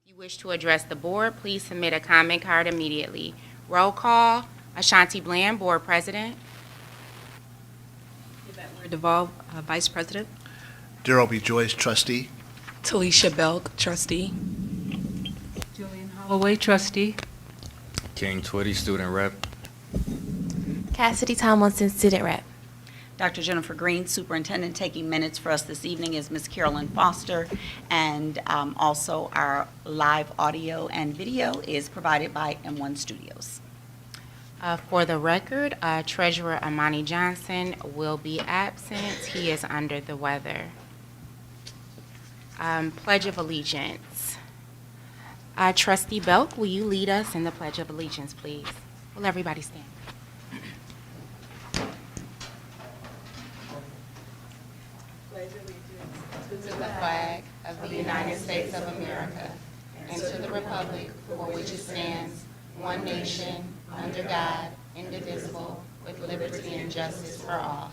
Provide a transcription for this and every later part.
If you wish to address the board, please submit a comment card immediately. Roll call, Ashanti Bland, Board President. Yvette Duvall, Vice President. Darrell B. Joyce, trustee. Talisha Belk, trustee. Julian Holloway, trustee. King Twitty, student rep. Cassidy Tomlinson, student rep. Dr. Jennifer Green, superintendent. Taking minutes for us this evening is Ms. Carolyn Foster, and also our live audio and video is provided by M1 Studios. For the record, Treasurer Amani Johnson will be absent. He is under the weather. Pledge of Allegiance. Trustee Belk, will you lead us in the Pledge of Allegiance, please? Will everybody stand? To the flag of the United States of America and to the republic for which it stands, one nation, under God, indivisible, with liberty and justice for all.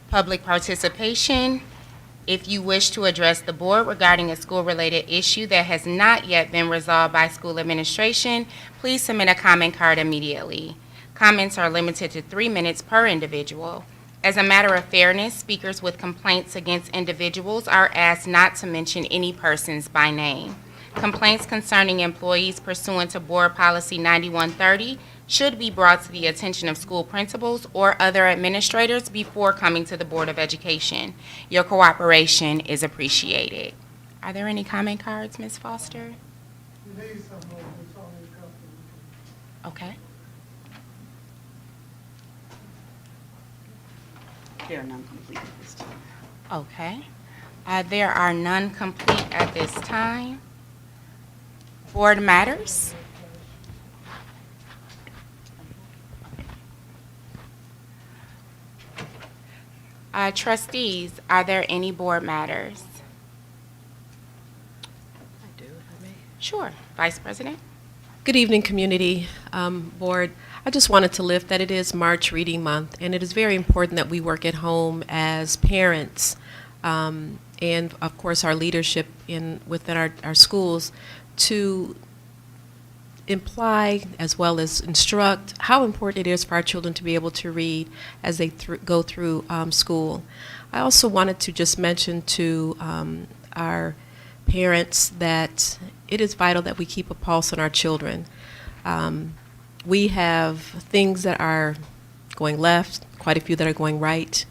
Public participation. If you wish to address the board regarding a school-related issue that has not yet been resolved by school administration, please submit a comment card immediately. Comments are limited to 3 minutes per individual. As a matter of fairness, speakers with complaints against individuals are asked not to mention any persons by name. Complaints concerning employees pursuant to Board Policy 9130 should be brought to the attention of school principals or other administrators before coming to the Board of Education. Your cooperation is appreciated. Are there any comment cards, Ms. Foster? Okay. There are none complete at this time. Okay. There are none complete at this time. Board matters. Trustees, are there any board matters? I do, if I may. Sure. Vice President? Good evening, community board. I just wanted to lift that it is March Reading Month, and it is very important that we work at home as parents and, of course, our leadership within our schools to imply as well as instruct how important it is for our children to be able to read as they go through school. I also wanted to just mention to our parents that it is vital that we keep a pulse on our children. We have things that are going left, quite a few that are going right,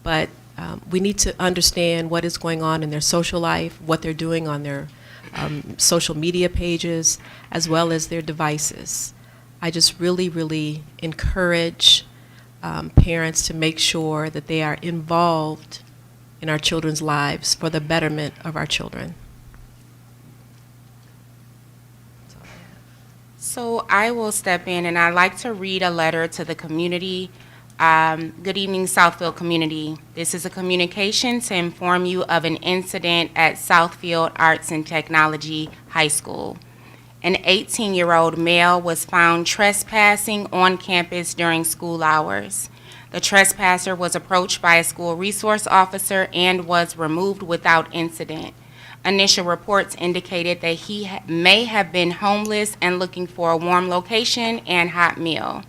but we need to understand what is going on in their social life, what they're doing on their social media pages, as well as their devices. I just really, really encourage parents to make sure that they are involved in our children's lives for the betterment of our children. So I will step in, and I'd like to read a letter to the community. Good evening, Southfield community. This is a communication to inform you of an incident at Southfield Arts and Technology High School. An 18-year-old male was found trespassing on campus during school hours. The trespasser was approached by a school resource officer and was removed without incident. Initial reports indicated that he may have been homeless and looking for a warm location and hot meal.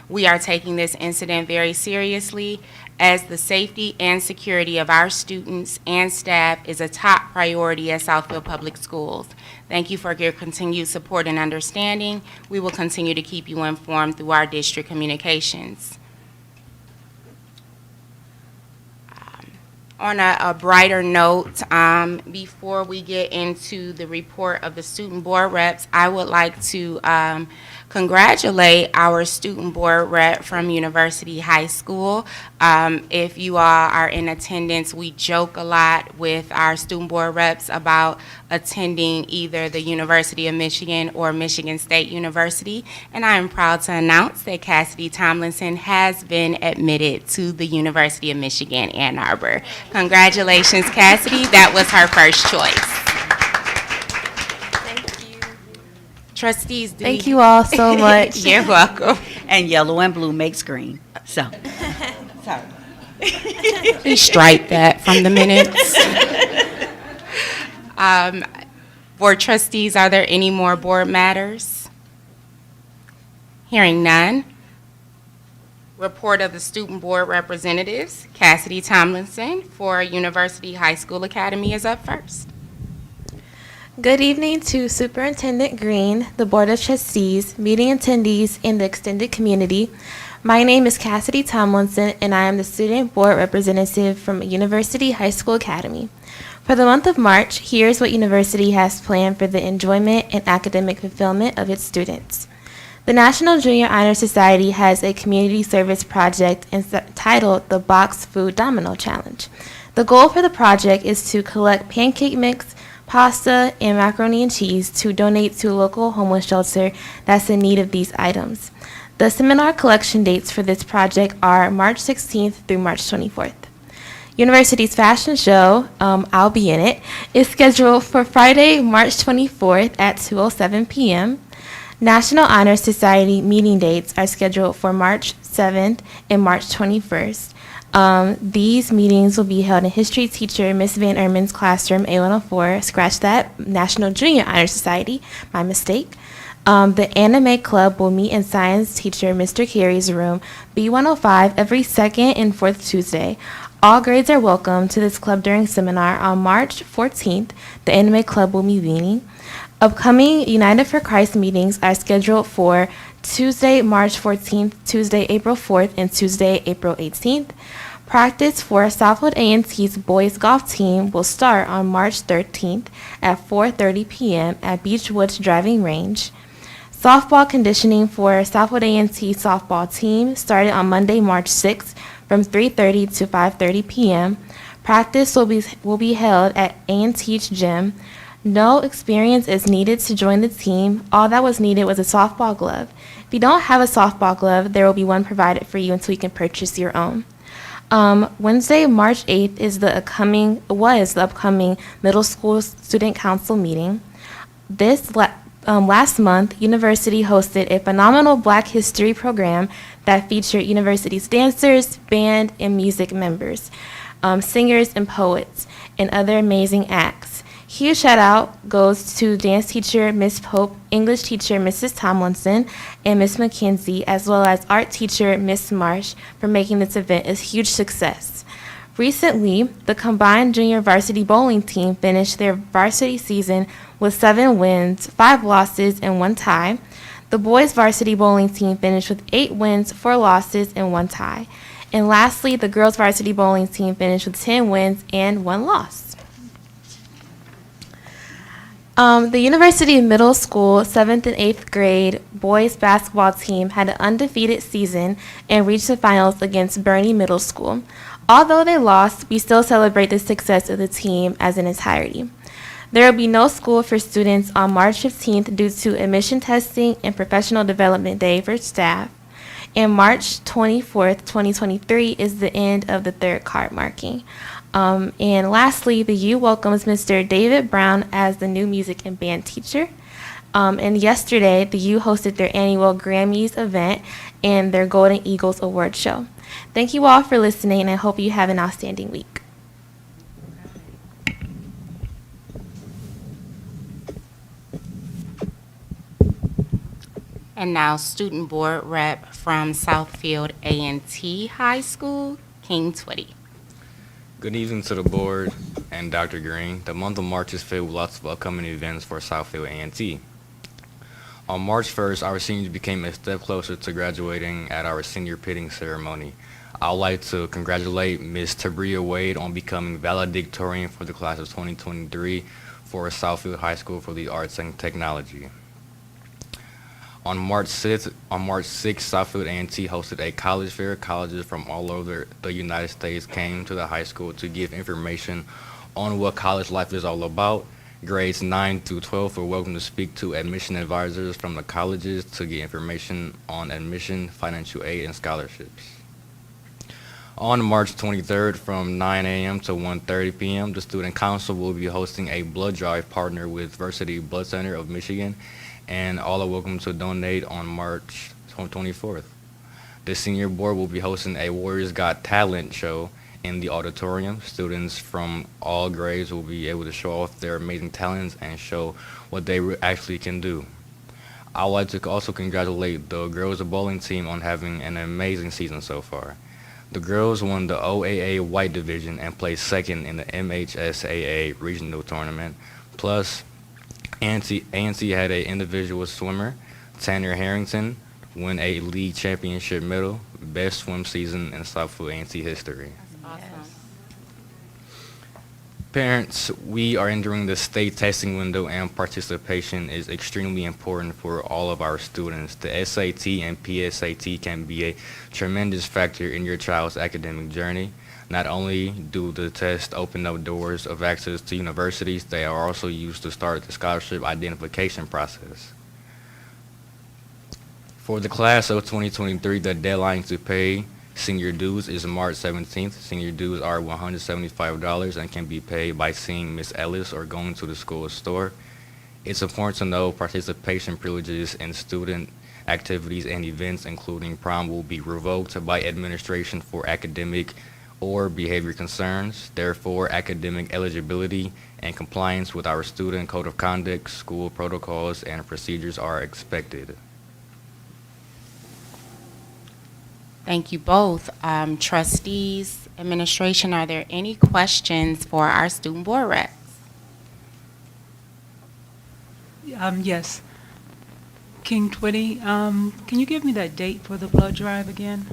We are taking this incident very seriously, as the safety and security of our students and staff is a top priority at Southfield Public Schools. Thank you for your continued support and understanding. We will continue to keep you informed through our district communications. On a brighter note, before we get into the report of the student board reps, I would like to congratulate our student board rep from University High School. If you all are in attendance, we joke a lot with our student board reps about attending either the University of Michigan or Michigan State University, and I am proud to announce that Cassidy Tomlinson has been admitted to the University of Michigan, Ann Arbor. Congratulations, Cassidy. That was her first choice. Thank you. Trustees, Thank you all so much. You're welcome. And yellow and blue makes green. So, sorry. Please strike that from the minutes. Board trustees, are there any more board matters? Hearing none. Report of the student board representatives. Cassidy Tomlinson for University High School Academy is up first. Good evening to Superintendent Green, the Board of Trustees, meeting attendees, and the extended community. My name is Cassidy Tomlinson, and I am the Student Board Representative from University High School Academy. For the month of March, here's what University has planned for the enjoyment and academic fulfillment of its students. The National Junior Honor Society has a community service project entitled the Box Food Domino Challenge. The goal for the project is to collect pancake mix, pasta, and macaroni and cheese to donate to a local homeless shelter that's in need of these items. The seminar collection dates for this project are March 16th through March 24th. University's fashion show, I'll Be In It, is scheduled for Friday, March 24th at 2:07 p.m. National Honor Society meeting dates are scheduled for March 7th and March 21st. These meetings will be held in history teacher Miss Van Erman's classroom, A104, scratch that, National Junior Honor Society, my mistake. The anime club will meet in science teacher Mr. Carey's room, B105, every second and fourth Tuesday. All grades are welcome to this club during seminar on March 14th. The anime club will be meeting. Upcoming United for Christ meetings are scheduled for Tuesday, March 14th, Tuesday, April 4th, and Tuesday, April 18th. Practice for Southfield A&T's boys golf team will start on March 13th at 4:30 p.m. at Beechwoods Driving Range. Softball conditioning for Southfield A&T softball team started on Monday, March 6th from 3:30 to 5:30 p.m. Practice will be held at A&T's gym. No experience is needed to join the team. All that was needed was a softball glove. If you don't have a softball glove, there will be one provided for you until you can purchase your own. Wednesday, March 8th was the upcoming middle school student council meeting. Last month, University hosted a phenomenal Black History program that featured University's dancers, band, and music members, singers and poets, and other amazing acts. Huge shout out goes to dance teacher Miss Pope, English teacher Mrs. Tomlinson, and Miss McKenzie, as well as art teacher Miss Marsh for making this event a huge success. Recently, the combined junior varsity bowling team finished their varsity season with 7 wins, 5 losses, and 1 tie. The boys varsity bowling team finished with 8 wins, 4 losses, and 1 tie. And lastly, the girls varsity bowling team finished with 10 wins and 1 loss. The University Middle School 7th and 8th grade boys basketball team had an undefeated season and reached the finals against Bernie Middle School. Although they lost, we still celebrate the success of the team as an entirety. There will be no school for students on March 15th due to admission testing and professional development day for staff. And March 24th, 2023 is the end of the 3rd card marking. And lastly, the U welcomes Mr. David Brown as the new music and band teacher. And yesterday, the U hosted their annual Grammys event and their Golden Eagles Award show. Thank you all for listening, and I hope you have an outstanding week. And now, student board rep from Southfield A&T High School, King Twitty. Good evening to the board and Dr. Green. The month of March is filled with lots of upcoming events for Southfield A&T. On March 1st, our seniors became a step closer to graduating at our senior pitting ceremony. I would like to congratulate Ms. Tabria Wade on becoming valedictorian for the class of 2023 for Southfield High School for the Arts and Technology. On March 6th, Southfield A&T hosted a college fair. Colleges from all over the United States came to the high school to give information on what college life is all about. Grades 9 through 12 were welcome to speak to admission advisors from the colleges to get information on admission, financial aid, and scholarships. On March 23rd, from 9 a.m. to 1:30 p.m., the Student Council will be hosting a blood drive partner with Varsity Blood Center of Michigan, and all are welcome to donate on March 24th. The senior board will be hosting a Warriors Got Talent show in the auditorium. Students from all grades will be able to show off their amazing talents and show what they actually can do. I would like to also congratulate the girls bowling team on having an amazing season so far. The girls won the OAA White Division and placed second in the MHSAA Regional Tournament. Plus, ANC had an individual swimmer, Tanner Harrington, win a league championship medal, best swim season in Southfield ANC history. Awesome. Parents, we are entering the state testing window and participation is extremely important for all of our students. The SAT and PSAT can be a tremendous factor in your child's academic journey. Not only do the tests open up doors of access to universities, they are also used to start the scholarship identification process. For the class of 2023, the deadline to pay senior dues is March 17th. Senior dues are $175 and can be paid by seeing Miss Ellis or going to the school store. It's important to know participation privileges in student activities and events, including prom, will be revoked by administration for academic or behavior concerns. Therefore, academic eligibility and compliance with our student code of conduct, school protocols, and procedures are expected. Thank you both. Trustees, administration, are there any questions for our student board reps? Yes. King Twitty, can you give me that date for the blood drive again?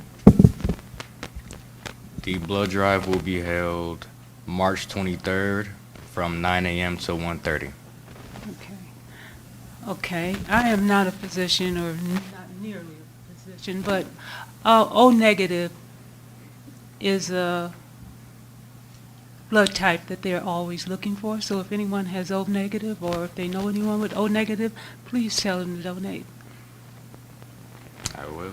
The blood drive will be held March 23rd from 9 a.m. to 1:30. Okay. Okay. I am not a physician, or not nearly a physician, but O negative is a blood type that they're always looking for. So if anyone has O negative, or if they know anyone with O negative, please tell them to donate. I will.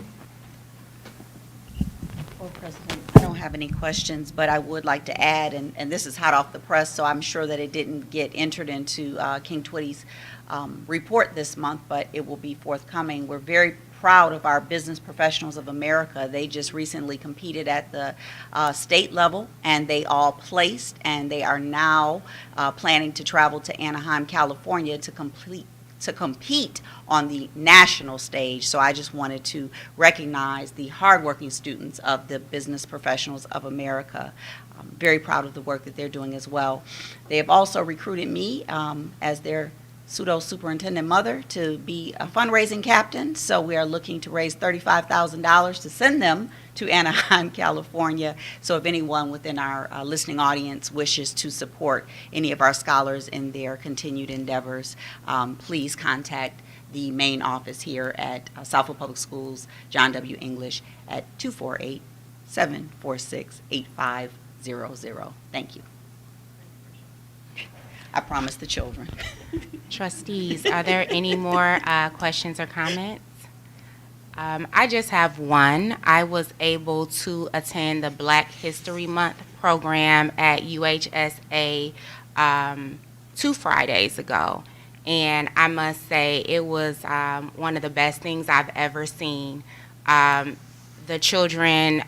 Board President, I don't have any questions, but I would like to add, and this is hot off the press, so I'm sure that it didn't get entered into King Twitty's report this month, but it will be forthcoming. We're very proud of our Business Professionals of America. They just recently competed at the state level, and they all placed, and they are now planning to travel to Anaheim, California to compete on the national stage. So I just wanted to recognize the hardworking students of the Business Professionals of America. I'm very proud of the work that they're doing as well. They have also recruited me as their pseudo superintendent mother to be a fundraising captain. So we are looking to raise $35,000 to send them to Anaheim, California. So if anyone within our listening audience wishes to support any of our scholars in their continued endeavors, please contact the main office here at Southfield Public Schools, John W. English, at 248-746-8500. Thank you. I promise the children. Trustees, are there any more questions or comments? I just have one. I was able to attend the Black History Month program at UHSA 2 Fridays ago. And I must say it was one of the best things I've ever seen. The children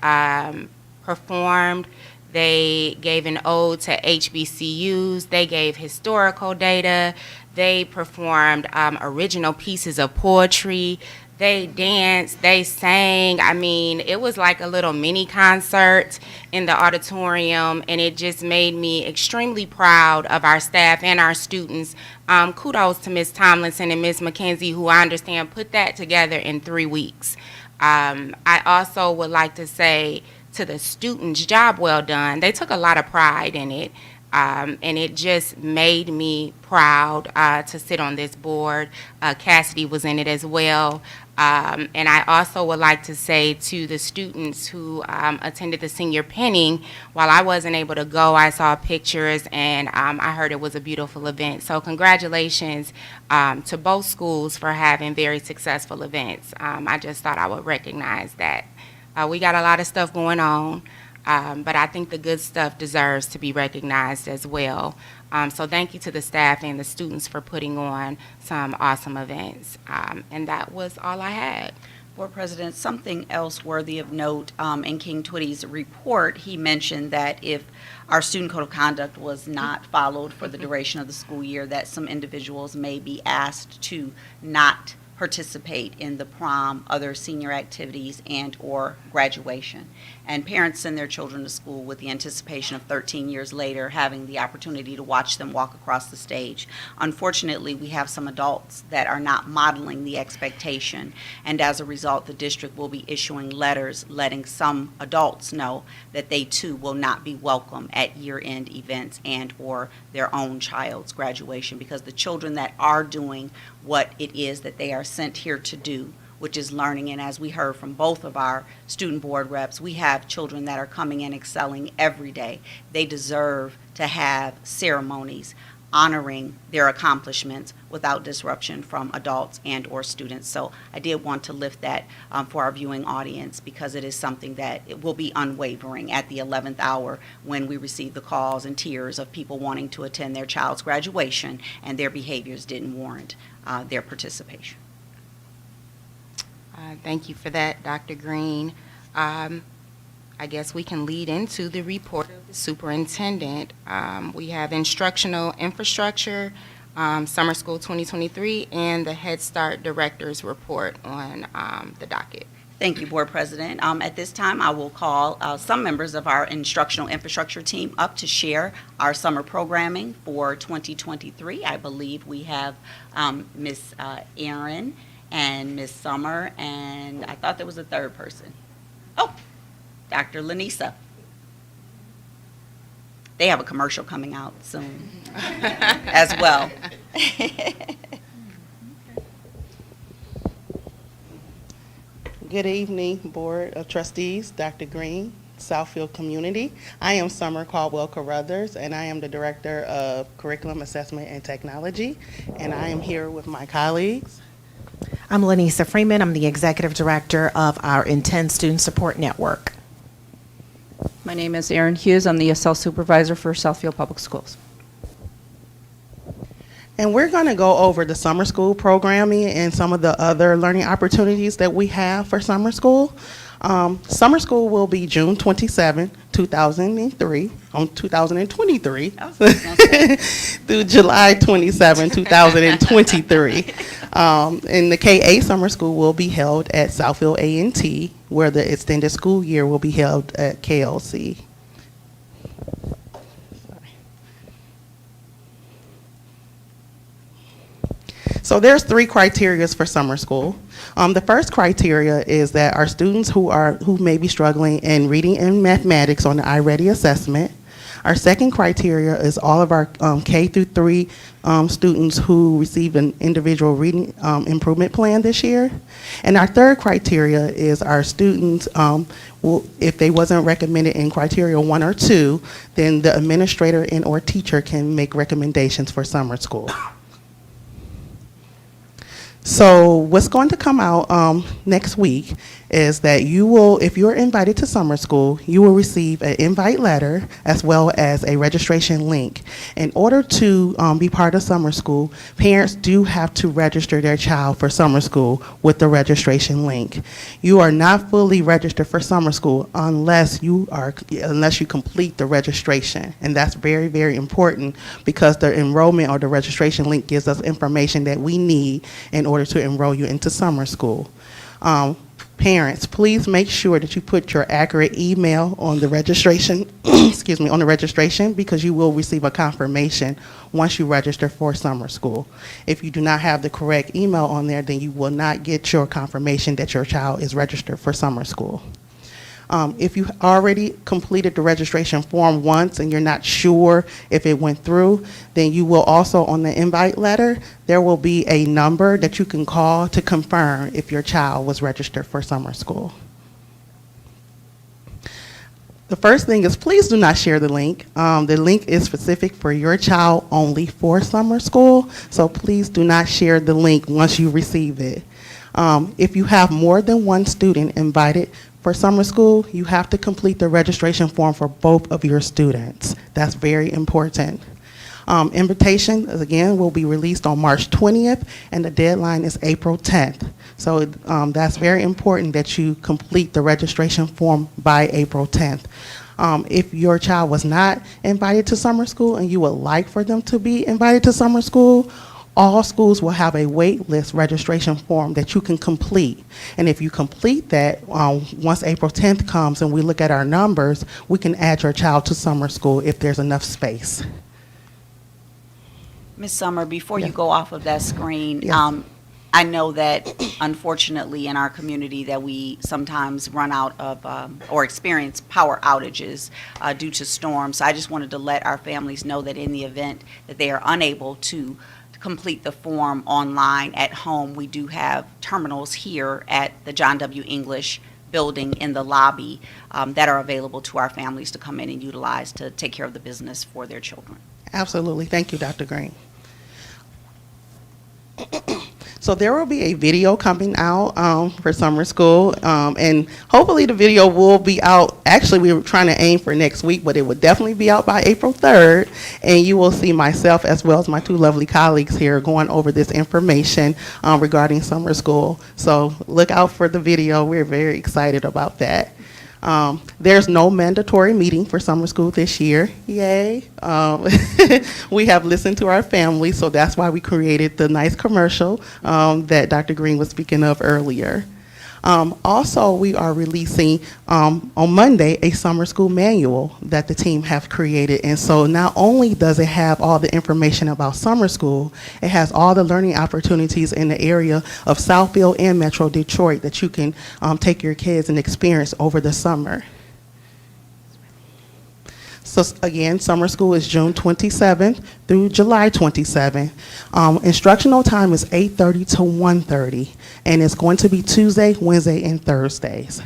performed. They gave an ode to HBCUs. They gave historical data. They performed original pieces of poetry. They danced. They sang. I mean, it was like a little mini concert in the auditorium, and it just made me extremely proud of our staff and our students. Kudos to Ms. Tomlinson and Ms. McKenzie, who I understand put that together in 3 weeks. I also would like to say to the students, job well done. They took a lot of pride in it, and it just made me proud to sit on this board. Cassidy was in it as well. And I also would like to say to the students who attended the senior pinning, while I wasn't able to go, I saw pictures, and I heard it was a beautiful event. So congratulations to both schools for having very successful events. I just thought I would recognize that. We got a lot of stuff going on, but I think the good stuff deserves to be recognized as well. So thank you to the staff and the students for putting on some awesome events. And that was all I had. Board President, something else worthy of note, in King Twitty's report, he mentioned that if our student code of conduct was not followed for the duration of the school year, that some individuals may be asked to not participate in the prom, other senior activities, and/or graduation. And parents send their children to school with the anticipation of 13 years later having the opportunity to watch them walk across the stage. Unfortunately, we have some adults that are not modeling the expectation, and as a result, the district will be issuing letters letting some adults know that they too will not be welcome at year-end events and/or their own child's graduation, because the children that are doing what it is that they are sent here to do, which is learning, and as we heard from both of our student board reps, we have children that are coming in excelling every day. They deserve to have ceremonies honoring their accomplishments without disruption from adults and/or students. So I did want to lift that for our viewing audience, because it is something that it will be unwavering at the 11th hour when we receive the calls and tears of people wanting to attend their child's graduation and their behaviors didn't warrant their participation. Thank you for that, Dr. Green. I guess we can lead into the report of the superintendent. We have instructional infrastructure, summer school 2023, and the Head Start director's report on the docket. Thank you, Board President. At this time, I will call some members of our instructional infrastructure team up to share our summer programming for 2023. I believe we have Ms. Aaron and Ms. Summer, and I thought there was a third person. Oh, Dr. Lanisa. They have a commercial coming out soon as well. Good evening, Board of Trustees, Dr. Green, Southfield Community. I am Summer Caldwell Carruthers, and I am the Director of Curriculum Assessment and Technology, and I am here with my colleagues. I'm Lanisa Freeman. I'm the Executive Director of our Intend Student Support Network. My name is Erin Hughes. I'm the ESL Supervisor for Southfield Public Schools. And we're going to go over the summer school programming and some of the other learning opportunities that we have for summer school. Summer school will be June 27, 2023, through July 27, 2023. And the K-8 summer school will be held at Southfield A&T, where the extended school year will be held at KLC. So there's 3 criteria for summer school. The first criteria is that our students who may be struggling in reading and mathematics on the iReady assessment. Our second criteria is all of our K through 3 students who received an individual reading improvement plan this year. And our third criteria is our students, if they wasn't recommended in criteria 1 or 2, then the administrator and or teacher can make recommendations for summer school. So what's going to come out next week is that you will, if you're invited to summer school, you will receive an invite letter as well as a registration link. In order to be part of summer school, parents do have to register their child for summer school with the registration link. You are not fully registered for summer school unless you complete the registration, and that's very, very important because the enrollment or the registration link gives us information that we need in order to enroll you into summer school. Parents, please make sure that you put your accurate email on the registration, excuse me, on the registration, because you will receive a confirmation once you register for summer school. If you do not have the correct email on there, then you will not get your confirmation that your child is registered for summer school. If you already completed the registration form once and you're not sure if it went through, then you will also, on the invite letter, there will be a number that you can call to confirm if your child was registered for summer school. The first thing is, please do not share the link. The link is specific for your child only for summer school, so please do not share the link once you receive it. If you have more than one student invited for summer school, you have to complete the registration form for both of your students. That's very important. Invitation, again, will be released on March 20th, and the deadline is April 10th. So that's very important that you complete the registration form by April 10th. If your child was not invited to summer school and you would like for them to be invited to summer school, all schools will have a wait list registration form that you can complete. And if you complete that, once April 10th comes and we look at our numbers, we can add your child to summer school if there's enough space. Ms. Summer, before you Yes. go off of that screen, Yes. I know that unfortunately in our community that we sometimes run out of or experience power outages due to storms. So I just wanted to let our families know that in the event that they are unable to complete the form online at home, we do have terminals here at the John W. English building in the lobby that are available to our families to come in and utilize to take care of the business for their children. Absolutely. Thank you, Dr. Green. So there will be a video coming out for summer school, and hopefully the video will be out. Actually, we were trying to aim for next week, but it would definitely be out by April 3rd, and you will see myself as well as my two lovely colleagues here going over this information regarding summer school. So look out for the video. We're very excited about that. There's no mandatory meeting for summer school this year. Yay. We have listened to our families, so that's why we created the nice commercial that Dr. Green was speaking of earlier. Also, we are releasing on Monday a summer school manual that the team have created. And so not only does it have all the information about summer school, it has all the learning opportunities in the area of Southfield and Metro Detroit that you can take your kids and experience over the summer. So again, summer school is June 27th through July 27th. Instructional time is 8:30 to 1:30, and it's going to be Tuesday, Wednesday, and Thursdays.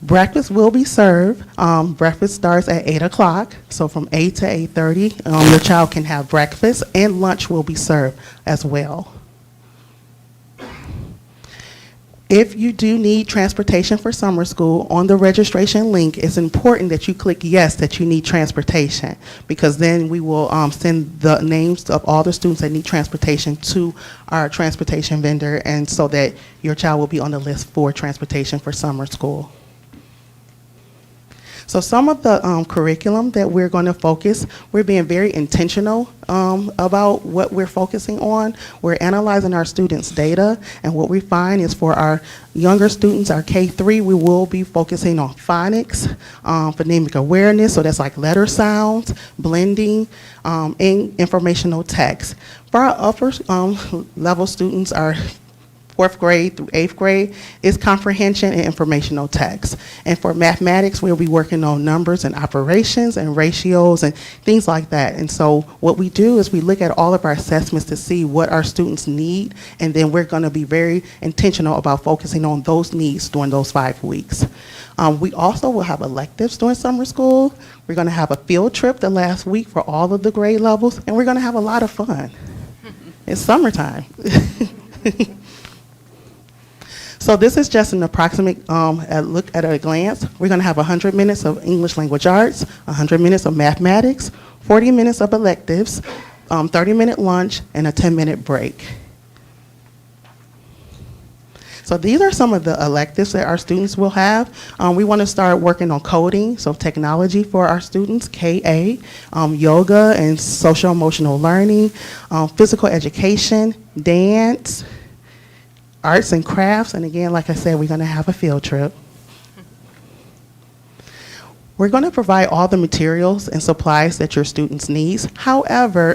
Breakfast will be served. Breakfast starts at 8 o'clock, so from 8 to 8:30, your child can have breakfast, and lunch will be served as well. If you do need transportation for summer school, on the registration link, it's important that you click yes that you need transportation, because then we will send the names of all the students that need transportation to our transportation vendor, and so that your child will be on the list for transportation for summer school. So some of the curriculum that we're going to focus, we're being very intentional about what we're focusing on. We're analyzing our students' data, and what we find is for our younger students, our K-3, we will be focusing on phonics, phonemic awareness, so that's like letter sounds, blending, and informational text. For our upper level students, our 4th grade through 8th grade is comprehension and informational text. And for mathematics, we'll be working on numbers and operations and ratios and things like that. And so what we do is we look at all of our assessments to see what our students need, and then we're going to be very intentional about focusing on those needs during those 5 weeks. We also will have electives during summer school. We're going to have a field trip the last week for all of the grade levels, and we're going to have a lot of fun. It's summertime. So this is just an approximate look at a glance. We're going to have 100 minutes of English language arts, 100 minutes of mathematics, 40 minutes of electives, 30-minute lunch, and a 10-minute break. So these are some of the electives that our students will have. We want to start working on coding, so technology for our students, KA, yoga and social emotional learning, physical education, dance, arts and crafts, and again, like I said, we're going to have a field trip. We're going to provide all the materials and supplies that your students need. However,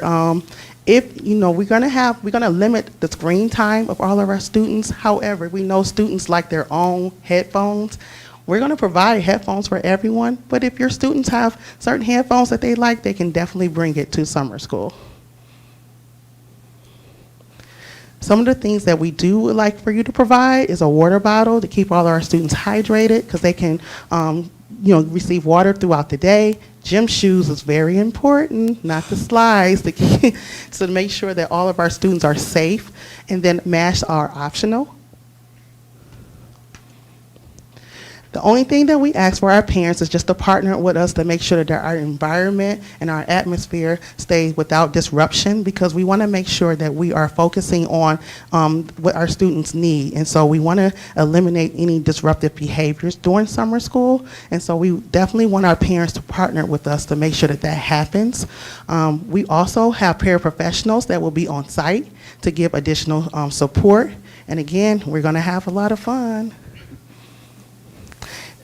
if we're going to limit the screen time of all of our students. However, we know students like their own headphones. We're going to provide headphones for everyone, but if your students have certain headphones that they like, they can definitely bring it to summer school. Some of the things that we do like for you to provide is a water bottle to keep all of our students hydrated, because they can receive water throughout the day. Gym shoes is very important, not the slides, to make sure that all of our students are safe. And then masks are optional. The only thing that we ask for our parents is just to partner with us to make sure that our environment and our atmosphere stays without disruption, because we want to make sure that we are focusing on what our students need. And so we want to eliminate any disruptive behaviors during summer school. And so we definitely want our parents to partner with us to make sure that that happens. We also have paraprofessionals that will be on site to give additional support. And again, we're going to have a lot of fun.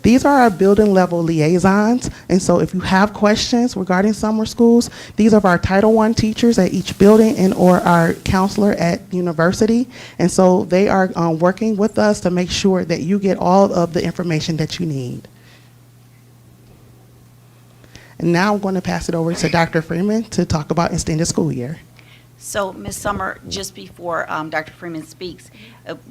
These are our building level liaisons, and so if you have questions regarding summer schools, these are our Title I teachers at each building and or our counselor at university, and so they are working with us to make sure that you get all of the information that you need. And now I'm going to pass it over to Dr. Freeman to talk about extended school year. So, Ms. Summer, just before Dr. Freeman speaks,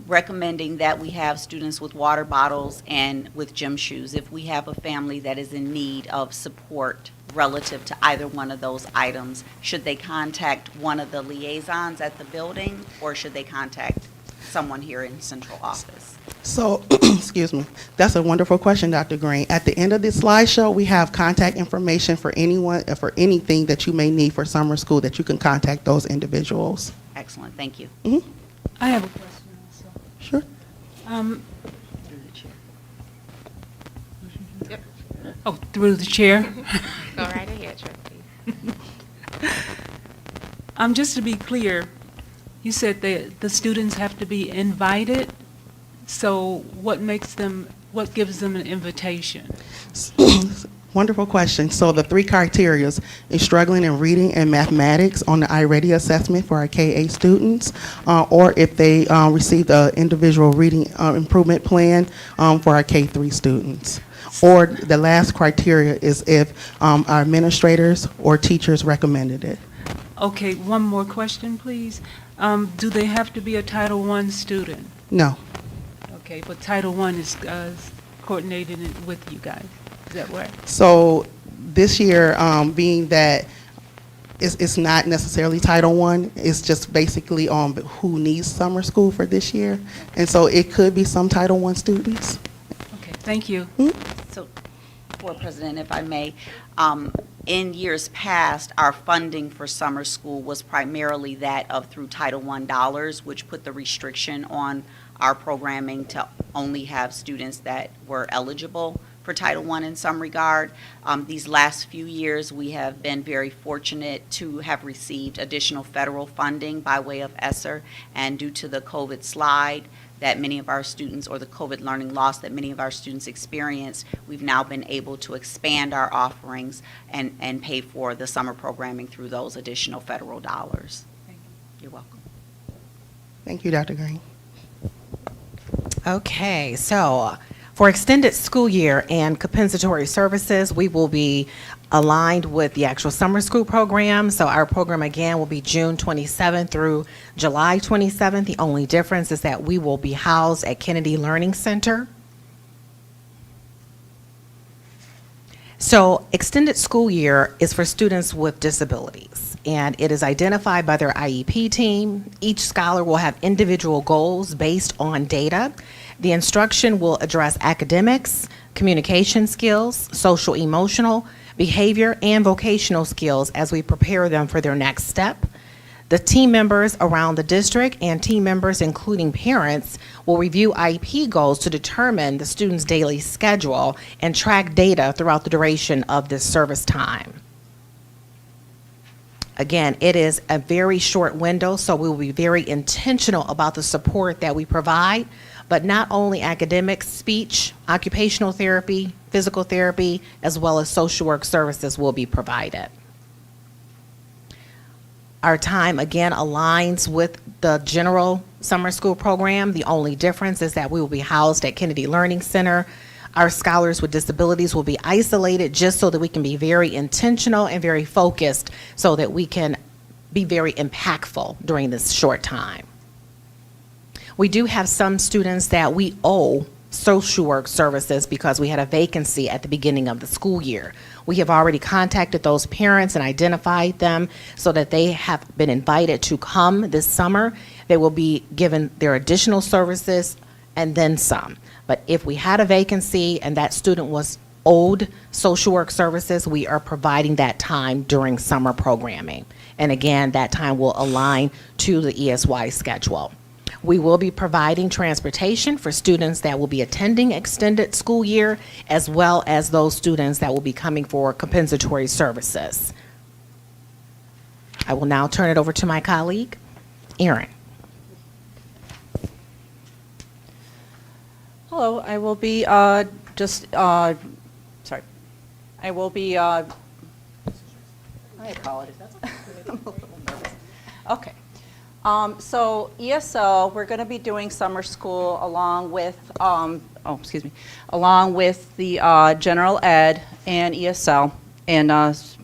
recommending that we have students with water bottles and with gym shoes. If we have a family that is in need of support relative to either one of those items, should they contact one of the liaisons at the building, or should they contact someone here in central office? So, excuse me, that's a wonderful question, Dr. Green. At the end of this slideshow, we have contact information for anyone, for anything that you may need for summer school, that you can contact those individuals. Excellent, thank you. Mm-hmm. I have a question also. Sure. Through the chair. Yep. Oh, through the chair. Go right ahead, trustee. Just to be clear, you said the students have to be invited. So what gives them an invitation? Wonderful question. So the three criteria is struggling in reading and mathematics on the iReady assessment for our K-8 students, or if they received an individual reading improvement plan for our K-3 students. Or the last criteria is if our administrators or teachers recommended it. Okay, one more question, please. Do they have to be a Title I student? No. Okay, but Title I is coordinated with you guys. Is that right? So this year, being that it's not necessarily Title I, it's just basically on who needs summer school for this year. And so it could be some Title I students. Okay, thank you. So, Board President, if I may, in years past, our funding for summer school was primarily that of through Title I dollars, which put the restriction on our programming to only have students that were eligible for Title I in some regard. These last few years, we have been very fortunate to have received additional federal funding by way of ESSER, and due to the COVID slide that many of our students, or the COVID learning loss that many of our students experienced, we've now been able to expand our offerings and pay for the summer programming through those additional federal dollars. Thank you. You're welcome. Thank you, Dr. Green. Okay, so for extended school year and compensatory services, we will be aligned with the actual summer school program. So our program again will be June 27th through July 27th. The only difference is that we will be housed at Kennedy Learning Center. So extended school year is for students with disabilities, and it is identified by their IEP team. Each scholar will have individual goals based on data. The instruction will address academics, communication skills, social emotional, behavior, and vocational skills as we prepare them for their next step. The team members around the district and team members, including parents, will review IEP goals to determine the student's daily schedule and track data throughout the duration of this service time. Again, it is a very short window, so we will be very intentional about the support that we provide, but not only academics, speech, occupational therapy, physical therapy, as well as social work services will be provided. Our time, again, aligns with the general summer school program. The only difference is that we will be housed at Kennedy Learning Center. Our scholars with disabilities will be isolated just so that we can be very intentional and very focused so that we can be very impactful during this short time. We do have some students that we owe social work services because we had a vacancy at the beginning of the school year. We have already contacted those parents and identified them so that they have been invited to come this summer. They will be given their additional services and then some. But if we had a vacancy and that student was owed social work services, we are providing that time during summer programming. And again, that time will align to the ESY schedule. We will be providing transportation for students that will be attending extended school year, as well as those students that will be coming for compensatory services. I will now turn it over to my colleague, Erin. Hello, I will be I will be, I apologize. I'm a little nervous. Okay. So ESL, we're going to be doing summer school along with, along with the general ed and ESL. And, I'm sorry.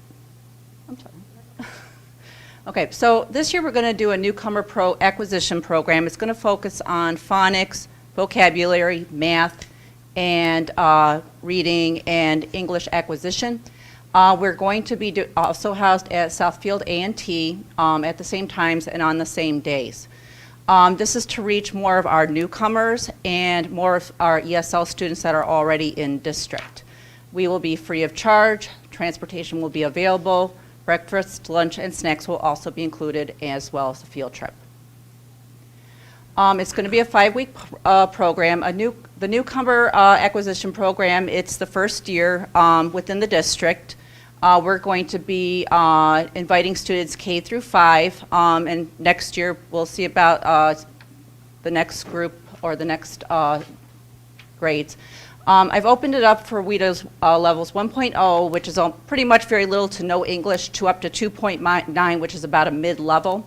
Okay, so this year we're going to do a newcomer acquisition program. It's going to focus on phonics, vocabulary, math, and reading and English acquisition. We're going to be also housed at Southfield A&T at the same times and on the same days. This is to reach more of our newcomers and more of our ESL students that are already in district. We will be free of charge. Transportation will be available. Breakfast, lunch, and snacks will also be included, as well as a field trip. It's going to be a 5-week program. The newcomer acquisition program, it's the first year within the district. We're going to be inviting students K through 5, and next year we'll see about the next group or the next grades. I've opened it up for WIDO's levels 1.0, which is pretty much very little to no English, to up to 2.9, which is about a mid-level.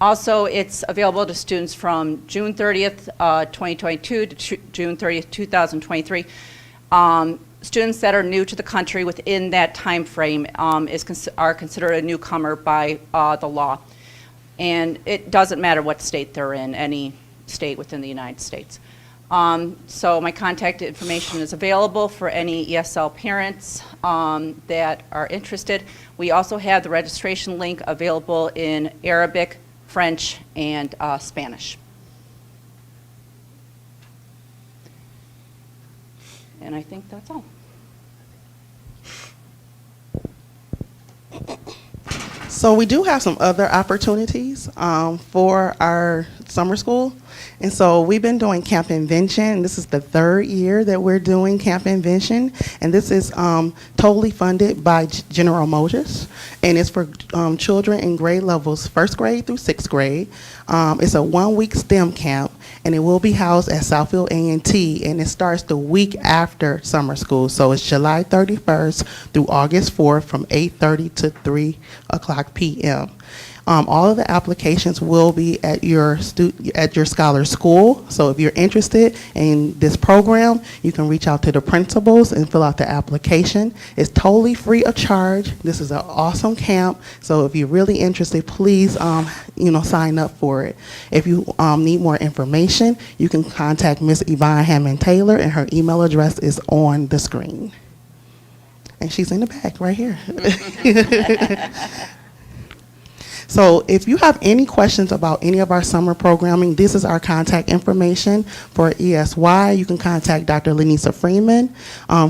Also, it's available to students from June 30th, 2022 to June 30th, 2023. Students that are new to the country within that time frame are considered a newcomer by the law. And it doesn't matter what state they're in, any state within the United States. So my contact information is available for any ESL parents that are interested. We also have the registration link available in Arabic, French, and Spanish. And I think that's all. So we do have some other opportunities for our summer school. And so we've been doing Camp Invention. This is the 3rd year that we're doing Camp Invention. And this is totally funded by General Motors. And it's for children in grade levels 1st grade through 6th grade. It's a 1-week STEM camp. And it will be housed at Southfield A&T. And it starts the week after summer school. So it's July 31st through August 4th from 8:30 to 3 o'clock p.m. All of the applications will be at your scholar school. So if you're interested in this program, you can reach out to the principals and fill out the application. It's totally free of charge. This is an awesome camp. So if you're really interested, please sign up for it. If you need more information, you can contact Ms. Yvonne Hammond-Taylor, and her email address is on the screen. And she's in the back right here. So if you have any questions about any of our summer programming, this is our contact information. For ESY, you can contact Dr. Lenisa Freeman.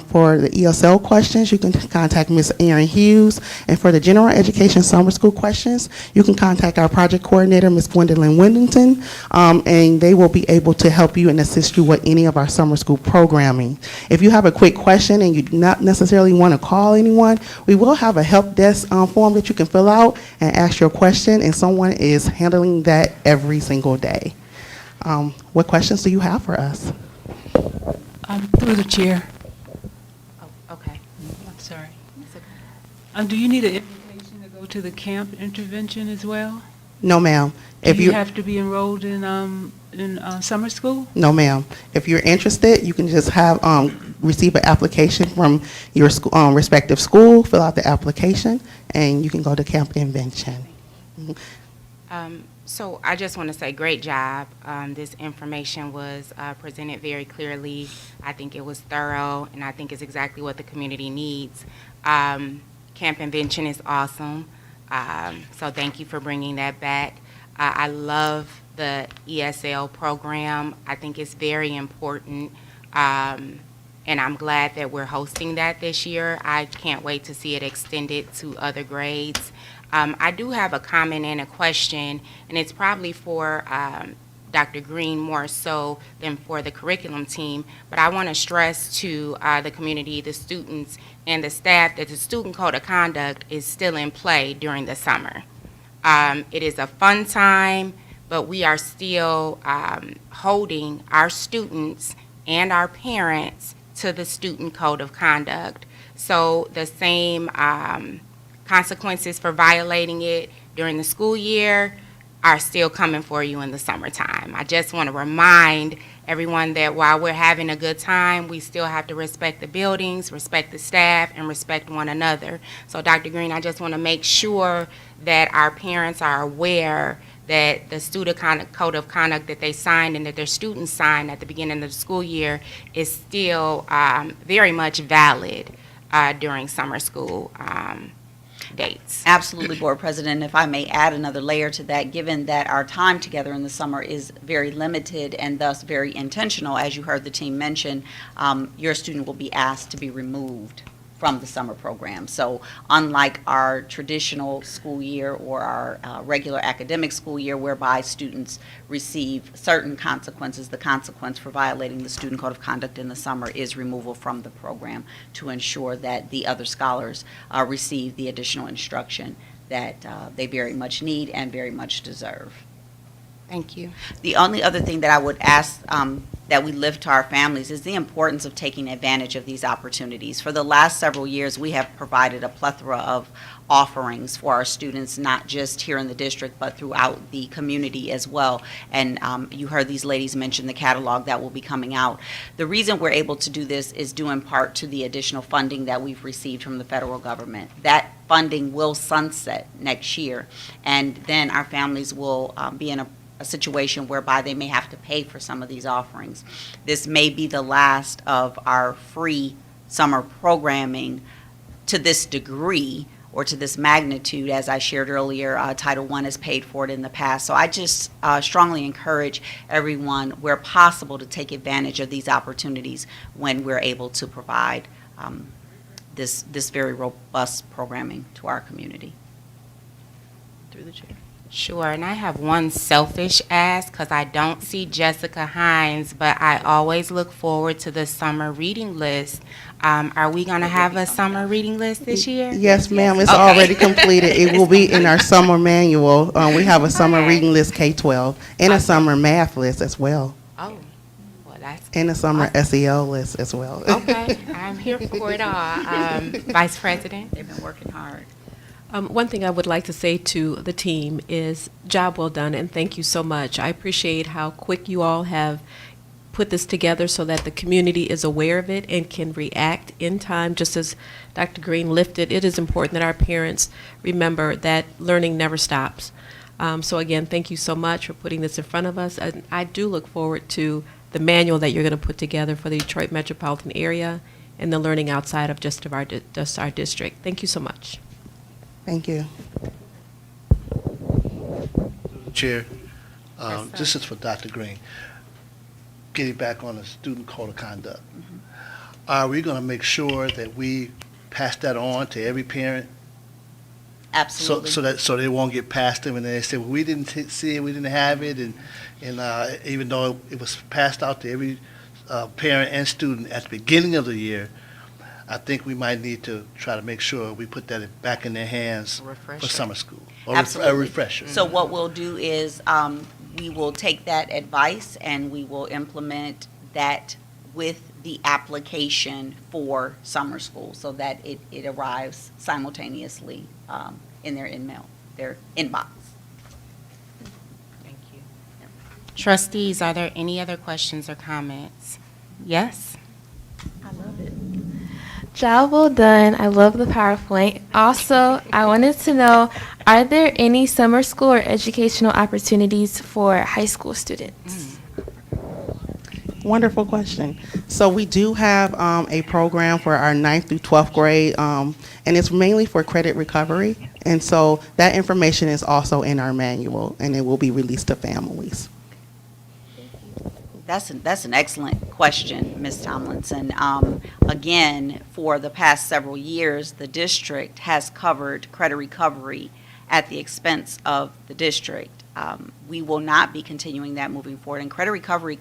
For the ESL questions, you can contact Ms. Erin Hughes. And for the general education summer school questions, you can contact our project coordinator, Ms. Gwendolyn Wendington, and they will be able to help you and assist you with any of our summer school programming. If you have a quick question and you do not necessarily want to call anyone, we will have a help desk form that you can fill out and ask your question, and someone is handling that every single day. What questions do you have for us? Through the chair. Oh, okay. I'm sorry. That's okay. Do you need an invitation to go to the camp intervention as well? No, ma'am. Do you have to be enrolled in summer school? No, ma'am. If you're interested, you can just have receive an application from your respective school, fill out the application, and you can go to Camp Invention. So I just want to say great job. This information was presented very clearly. I think it was thorough, and I think it's exactly what the community needs. Camp Invention is awesome, so thank you for bringing that back. I love the ESL program. I think it's very important, and I'm glad that we're hosting that this year. I can't wait to see it extended to other grades. I do have a comment and a question, and it's probably for Dr. Green more so than for the curriculum team, but I want to stress to the community, the students, and the staff that the student code of conduct is still in play during the summer. It is a fun time, but we are still holding our students and our parents to the student code of conduct. So the same consequences for violating it during the school year are still coming for you in the summertime. I just want to remind everyone that while we're having a good time, we still have to respect the buildings, respect the staff, and respect one another. So Dr. Green, I just want to make sure that our parents are aware that the student code of conduct that they signed and that their students signed at the beginning of the school year is still very much valid during summer school dates. Absolutely, Board President. If I may add another layer to that, given that our time together in the summer is very limited and thus very intentional, as you heard the team mention, your student will be asked to be removed from the summer program. So unlike our traditional school year or our regular academic school year whereby students receive certain consequences, the consequence for violating the student code of conduct in the summer is removal from the program to ensure that the other scholars receive the additional instruction that they very much need and very much deserve. Thank you. The only other thing that I would ask that we lift to our families is the importance of taking advantage of these opportunities. For the last several years, we have provided a plethora of offerings for our students, not just here in the district, but throughout the community as well. And you heard these ladies mention the catalog that will be coming out. The reason we're able to do this is due in part to the additional funding that we've received from the federal government. That funding will sunset next year, and then our families will be in a situation whereby they may have to pay for some of these offerings. This may be the last of our free summer programming to this degree or to this magnitude. As I shared earlier, Title I has paid for it in the past. So I just strongly encourage everyone, where possible, to take advantage of these opportunities when we're able to provide this very robust programming to our community. Through the chair. Sure, and I have one selfish ask because I don't see Jessica Hines, but I always look forward to the summer reading list. Are we going to have a summer reading list this year? Yes, ma'am. It's Okay. already completed. It will be in our summer manual. We have a summer Okay. reading list K-12 and a summer math list as well, Oh, well, that's and a summer SEL list as well. okay. I'm here for it all. Vice President? They've been working hard. One thing I would like to say to the team is job well done, and thank you so much. I appreciate how quick you all have put this together so that the community is aware of it and can react in time. Just as Dr. Green lifted, it is important that our parents remember that learning never stops. So again, thank you so much for putting this in front of us. And I do look forward to the manual that you're going to put together for the Detroit metropolitan area and the learning outside of just our district. Thank you so much. Thank you. Chair, this is for Dr. Green. Getting back on the student code of conduct. Are we going to make sure that we pass that on to every parent? Absolutely. So they won't get past them and they say, well, we didn't see it, we didn't have it, and even though it was passed out to every parent and student at the beginning of the year, I think we might need to try to make sure we put that back in their hands for summer school. Or Absolutely. a refresher. So what we'll do is we will take that advice and we will implement that with the application for summer school so that it arrives simultaneously in their their inbox. Thank you. Trustees, are there any other questions or comments? Yes? I love it. Job well done. I love the PowerPoint. Also, I wanted to know, are there any summer school or educational opportunities for high school students? Wonderful question. So we do have a program for our 9th through 12th grade, and it's mainly for credit recovery. And so that information is also in our manual, and it will be released to families. That's an excellent question, Ms. Tomlinson. Again, for the past several years, the district has covered credit recovery at the expense of the district. We will not be continuing that moving forward. And credit recovery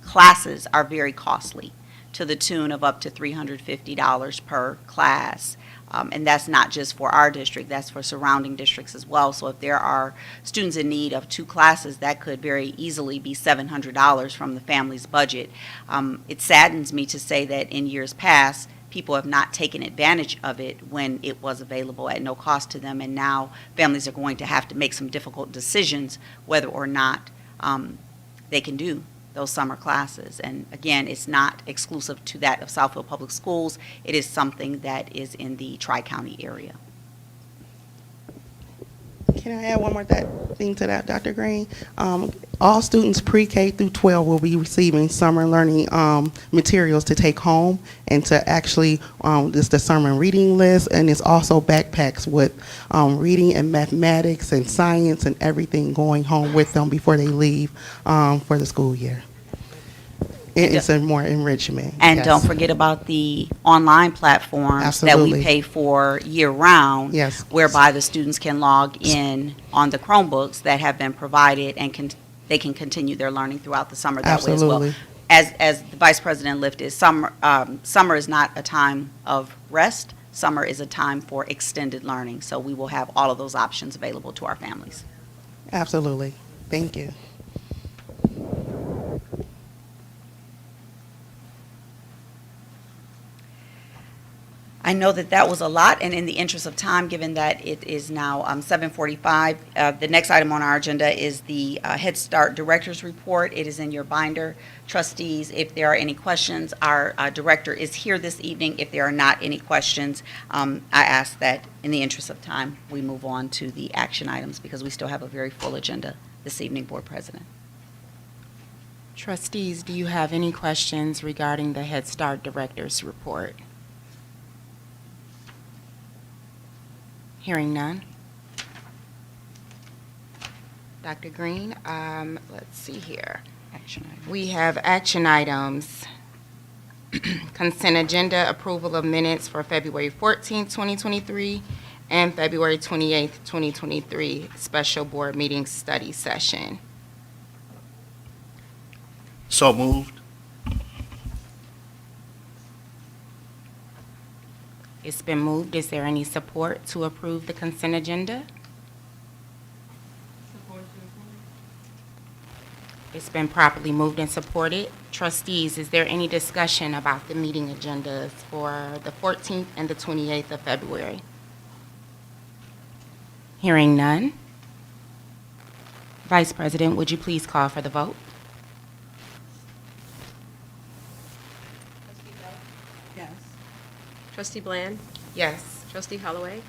classes are very costly, to the tune of up to $350 per class. And that's not just for our district, that's for surrounding districts as well. So if there are students in need of 2 classes, that could very easily be $700 from the family's budget. It saddens me to say that in years past, people have not taken advantage of it when it was available at no cost to them, and now families are going to have to make some difficult decisions whether or not they can do those summer classes. And again, it's not exclusive to that of Southfield Public Schools. It is something that is in the Tri-County area. Can I add one more thing to that, Dr. Green? All students pre-K through 12 will be receiving summer learning materials to take home, and to actually, it's the summer reading list, and it's also backpacks with reading and mathematics and science and everything going home with them before they leave for the school year. It's a more enrichment. And yes. don't forget about the online platforms Absolutely. that we pay for year-round, Yes. whereby the students can log in on the Chromebooks that have been provided, and they can continue their learning throughout the summer that way as well. Absolutely. As the Vice President lifted, summer is not a time of rest. Summer is a time for extended learning. So we will have all of those options available to our families. Absolutely. Thank you. I know that that was a lot, and in the interest of time, given that it is now 7:45, the next item on our agenda is the Head Start Director's Report. It is in your binder. Trustees, if there are any questions, our director is here this evening. If there are not any questions, I ask that in the interest of time, we move on to the action items, because we still have a very full agenda this evening, Board President. Trustees, do you have any questions regarding the Head Start Director's Report? Hearing none. Dr. Green, let's see here. Action items. We have action items. Consent agenda, approval of minutes for February 14th, 2023, and February 28th, 2023, special board meeting study session. So moved. It's been moved. Is there any support to approve the consent agenda? It's been properly moved and supported. Trustees, is there any discussion about the meeting agendas for the 14th and the 28th of February? Hearing none. Vice President, would you please call for the vote? Yes. Trustee Bland? Yes. Trustee Holloway?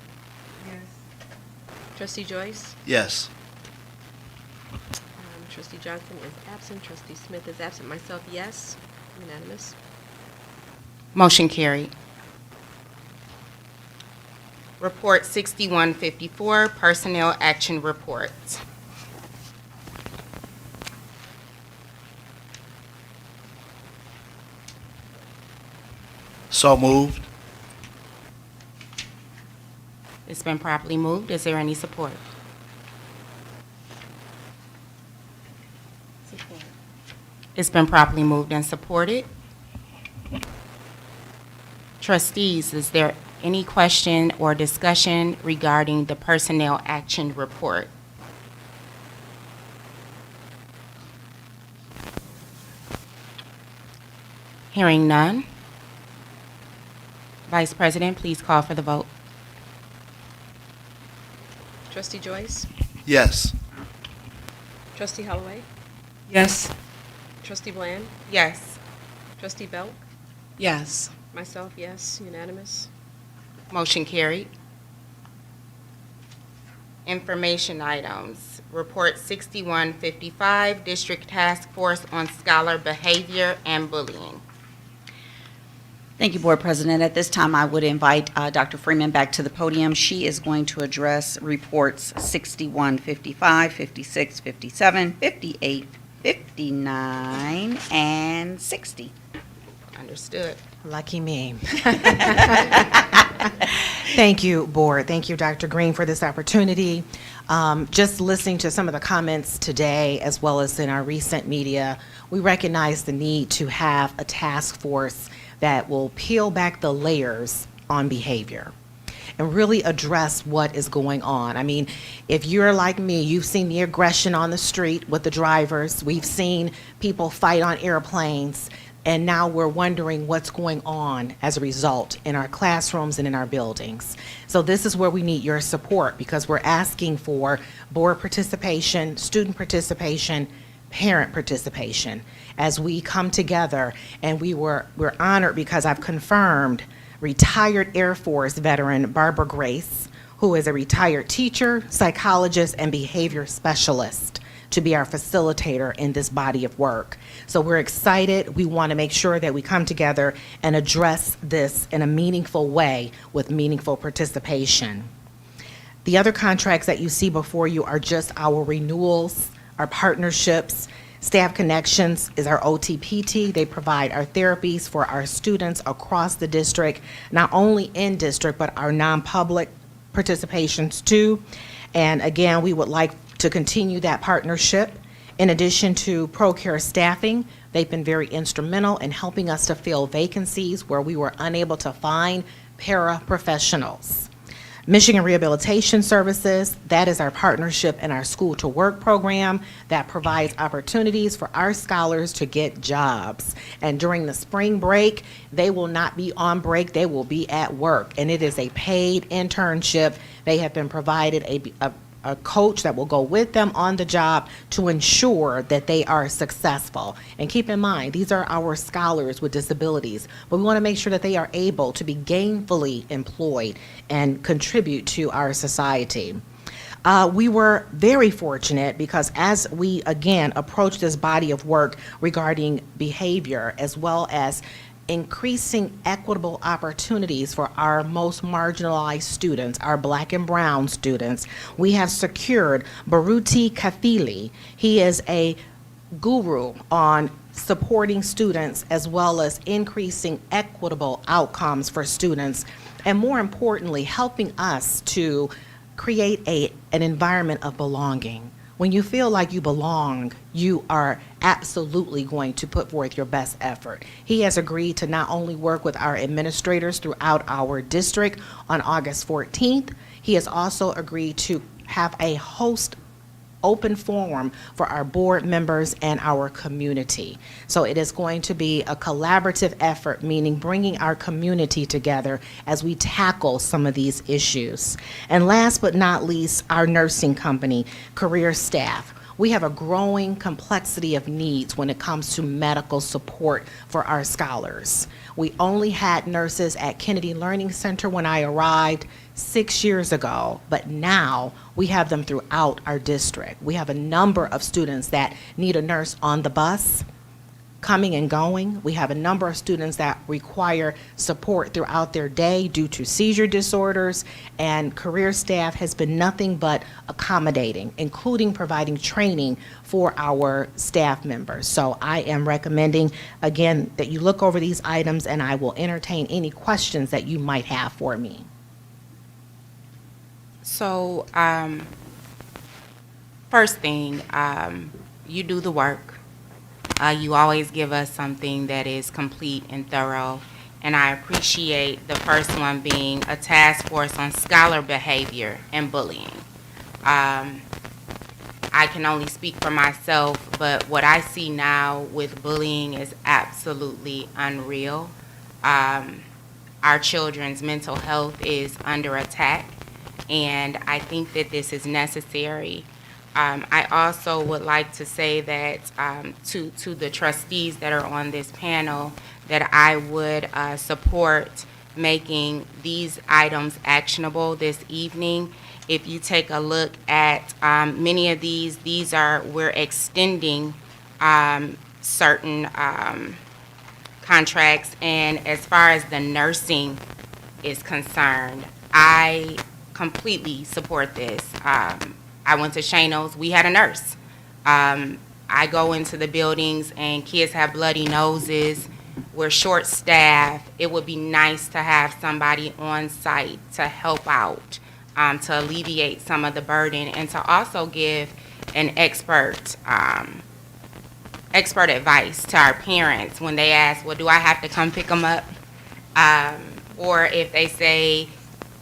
Yes. Trustee Joyce? Yes. Trustee Johnson is absent. Trustee Smith is absent. Myself, yes. Unanimous. Motion carried. Report 6154, Personnel Action Report. So moved. It's been properly moved. Is there any support? It's been properly moved and supported. Trustees, is there any question or discussion regarding the Personnel Action Report? Hearing none. Vice President, please call for the vote. Trustee Joyce? Yes. Trustee Holloway? Yes. Trustee Bland? Yes. Trustee Belk? Yes. Myself, yes. Unanimous. Motion carried. Information items. Report 6155, District Task Force on Scholar Behavior and Bullying. Thank you, Board President. At this time, I would invite Dr. Freeman back to the podium. She is going to address reports 61, 55, 56, 57, 58, 59, and 60. Understood. Lucky me. Thank you, Board. Thank you, Dr. Green, for this opportunity. Just listening to some of the comments today, as well as in our recent media, we recognize the need to have a task force that will peel back the layers on behavior and really address what is going on. I mean, if you're like me, you've seen the aggression on the street with the drivers. We've seen people fight on airplanes, and now we're wondering what's going on as a result in our classrooms and in our buildings. So this is where we need your support, because we're asking for board participation, student participation, parent participation as we come together. And we're honored because I've confirmed retired Air Force veteran Barbara Grace, who is a retired teacher, psychologist, and behavior specialist, to be our facilitator in this body of work. So we're excited. We want to make sure that we come together and address this in a meaningful way with meaningful participation. The other contracts that you see before you are just our renewals, our partnerships. Staff Connections is our OTPT. They provide our therapies for our students across the district, not only in district, but our non-public participations too. And again, we would like to continue that partnership. In addition to ProCare staffing, they've been very instrumental in helping us to fill vacancies where we were unable to find paraprofessionals. Michigan Rehabilitation Services, that is our partnership in our School to Work program that provides opportunities for our scholars to get jobs. And during the spring break, they will not be on break, they will be at work. And it is a paid internship. They have been provided a coach that will go with them on the job to ensure that they are successful. And keep in mind, these are our scholars with disabilities, but we want to make sure that they are able to be gainfully employed and contribute to our society. We were very fortunate because as we, again, approach this body of work regarding behavior as well as increasing equitable opportunities for our most marginalized students, our Black and brown students, we have secured Baruti Kafili. He is a guru on supporting students as well as increasing equitable outcomes for students, and more importantly, helping us to create an environment of belonging. When you feel like you belong, you are absolutely going to put forth your best effort. He has agreed to not only work with our administrators throughout our district on August 14th, he has also agreed to have a host open forum for our board members and our community. So it is going to be a collaborative effort, meaning bringing our community together as we tackle some of these issues. And last but not least, our nursing company, Career Staff. We have a growing complexity of needs when it comes to medical support for our scholars. We only had nurses at Kennedy Learning Center when I arrived 6 years ago, but now we have them throughout our district. We have a number of students that need a nurse on the bus, coming and going. We have a number of students that require support throughout their day due to seizure disorders, and Career Staff has been nothing but accommodating, including providing training for our staff members. So I am recommending, again, that you look over these items, and I will entertain any questions that you might have for me. So, first thing, you do the work. You always give us something that is complete and thorough, and I appreciate the first one being a task force on scholar behavior and bullying. I can only speak for myself, but what I see now with bullying is absolutely unreal. Our children's mental health is under attack, and I think that this is necessary. I also would like to say that to the trustees that are on this panel, that I would support making these items actionable this evening. If you take a look at many of these are, we're extending certain contracts. And as far as the nursing is concerned, I completely support this. I went to Shano's, we had a nurse. I go into the buildings and kids have bloody noses. We're short-staffed. It would be nice to have somebody on site to help out, to alleviate some of the burden, and to also give an expert advice to our parents when they ask, well, do I have to come pick them up? Or if they say,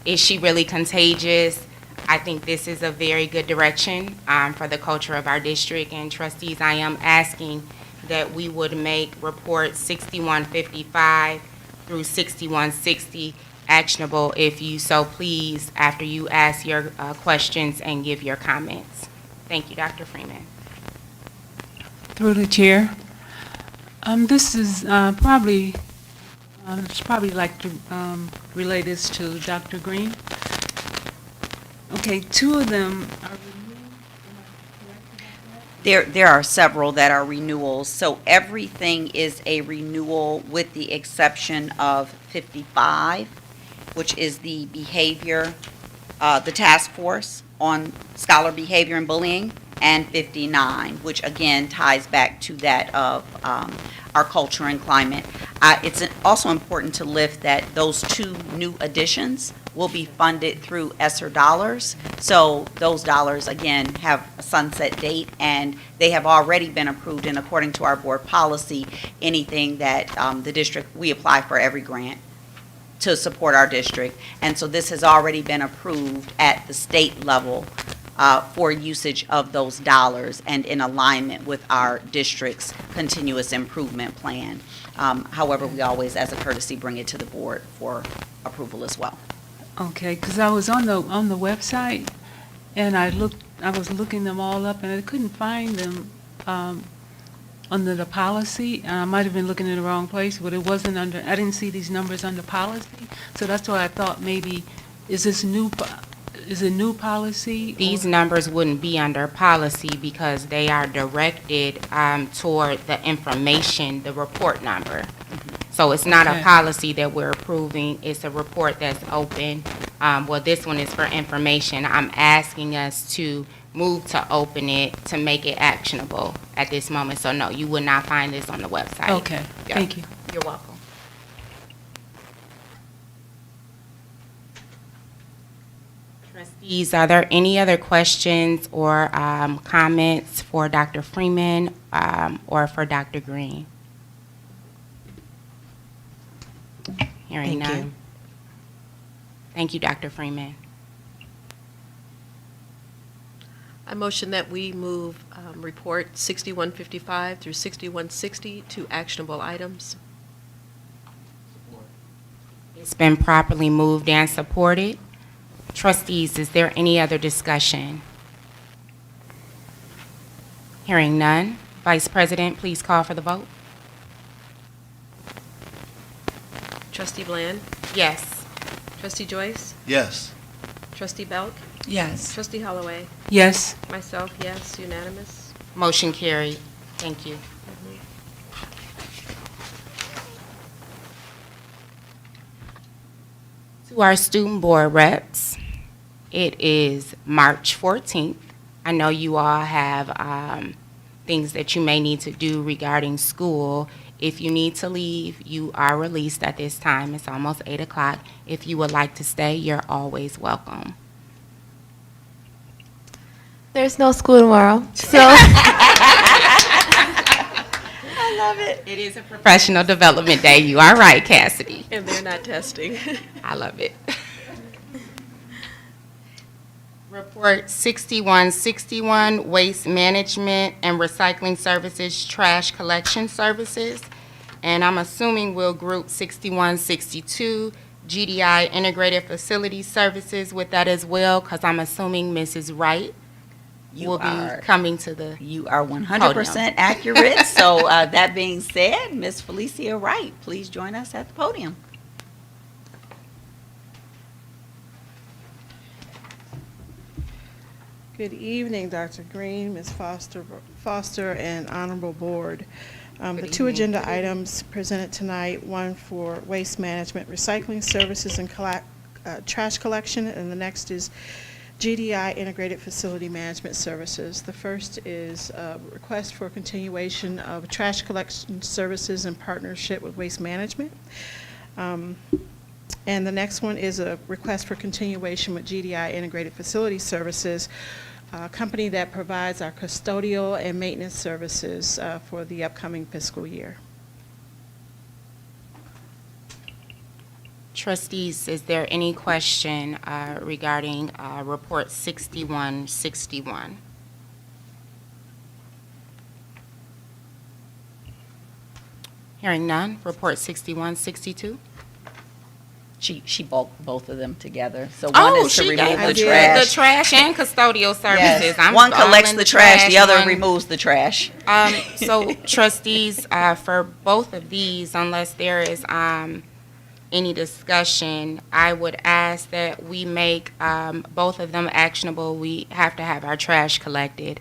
is she really contagious? I think this is a very good direction for the culture of our district. And trustees, I am asking that we would make report 6155 through 6160 actionable, if you so please, after you ask your questions and give your comments. Thank you, Dr. Freeman. Through the chair. This is probably, it's probably like to relay this to Dr. Green. Okay, two of them are renewed. There are several that are renewals, so everything is a renewal with the exception of 55, which is the behavior, the task force on scholar behavior and bullying, and 59, which again ties back to that of our culture and climate. It's also important to lift that those two new additions will be funded through ESSER dollars. So those dollars, again, have a sunset date, and they have already been approved. And according to our board policy, anything that the district, we apply for every grant to support our district. And so this has already been approved at the state level for usage of those dollars and in alignment with our district's continuous improvement plan. However, we always, as a courtesy, bring it to the board for approval as well. Okay, because I was on the website, and I was looking them all up, and I couldn't find them under the policy. And I might have been looking in the wrong place, but it wasn't under. I didn't see these numbers under policy, so that's why I thought maybe is it new policy? These numbers wouldn't be under policy because they are directed toward the information, the report number. So it's not a policy that we're approving, it's a report that's open. Well, this one is for information. I'm asking us to move to open it to make it actionable at this moment. So no, you would not find this on the website. Okay, Yeah. thank you. You're welcome. Trustees, are there any other questions or comments for Dr. Freeman or for Dr. Green? Hearing Thank none. you. Thank you, Dr. Freeman. I motion that we move report 6155 through 6160 to actionable items. It's been properly moved and supported. Trustees, is there any other discussion? Hearing none. Vice President, please call for the vote. Trustee Bland? Yes. Trustee Joyce? Yes. Trustee Belk? Yes. Trustee Holloway? Yes. Myself, yes, unanimous. Motion carried. Thank you. To our student board reps, it is March 14th. I know you all have things that you may need to do regarding school. If you need to leave, you are released at this time. It's almost 8 o'clock. If you would like to stay, you're always welcome. There's no school tomorrow, so I love it. It is a professional development day. You are right, Cassidy. And they're not testing. I love it. Report 6161, Waste Management and Recycling Services, Trash Collection Services. And I'm assuming we'll group 6162, GDI Integrated Facility Services with that as well, because I'm assuming Mrs. Wright will be coming to the You are 100% accurate. So that being said, Ms. Felicia Wright, please join us at the podium. Good evening, Dr. Green, Ms. Foster, and Honorable Board. The two agenda items presented tonight, one for waste management, recycling services, and trash collection, and the next is GDI Integrated Facility Management Services. The first is a request for continuation of trash collection services in partnership with Waste Management. And the next one is a request for continuation with GDI Integrated Facility Services, a company that provides our custodial and maintenance services for the upcoming fiscal year. Trustees, is there any question regarding Report 6161? Hearing none. Report 6162? She bulked both of them together. So one is to remove the trash. The trash and custodial services. Yes. One collects the trash, the other one removes the trash. So trustees, for both of these, unless there is any discussion, I would ask that we make both of them actionable. We have to have our trash collected.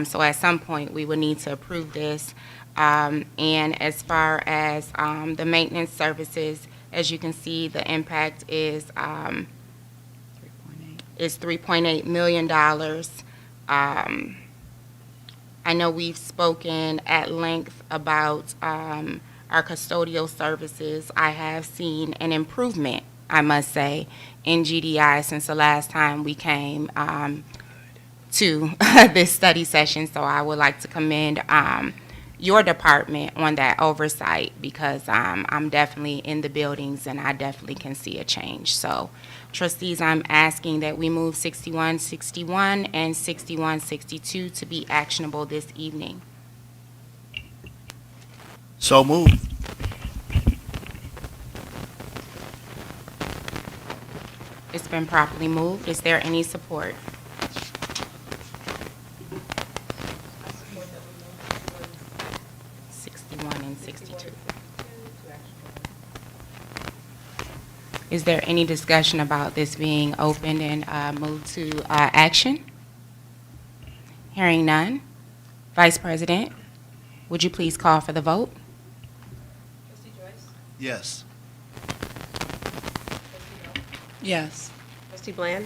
So at some point, we would need to approve this. And as far as the maintenance services, as you can see, the impact is $3.8 million. I know we've spoken at length about our custodial services. I have seen an improvement, I must say, in GDI since the last time we came to this study session. So I would like to commend your department on that oversight, because I'm definitely in the buildings and I definitely can see a change. So trustees, I'm asking that we move 6161 and 6162 to be actionable this evening. So moved. It's been properly moved. Is there any support? And 62. Is there any discussion about this being opened and moved to action? Hearing none. Vice President, would you please call for the vote? Trustee Joyce? Yes. Yes. Trustee Bland?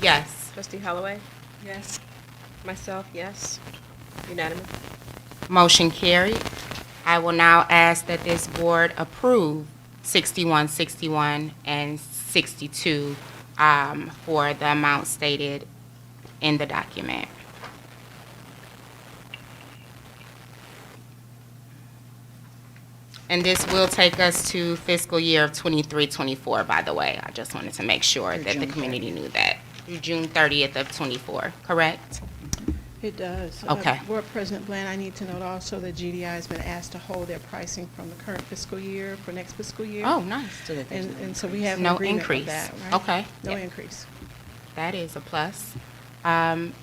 Yes. Trustee Holloway? Yes. Myself, yes. Unanimous. Motion carried. I will now ask that this board approve 6161 and 62 for the amount stated in the document. And this will take us to fiscal year of 23-24, by the way. I just wanted to make sure that the community knew that. Through June 30th of 24, correct? It does. Okay. Board President Bland, I need to note also that GDI has been asked to hold their pricing from the current fiscal year for next fiscal year. Oh, nice. And so we have an No agreement increase. with that, right? Okay. No increase. That is a plus.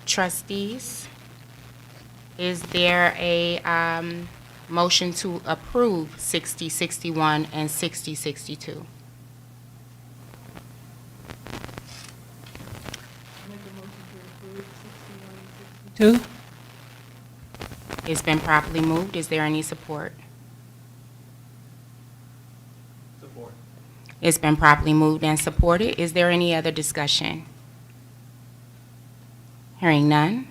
Trustees, is there a motion to approve 6061 and 6062? Two? It's been properly moved. Is there any support? Support. It's been properly moved and supported. Is there any other discussion? Hearing none.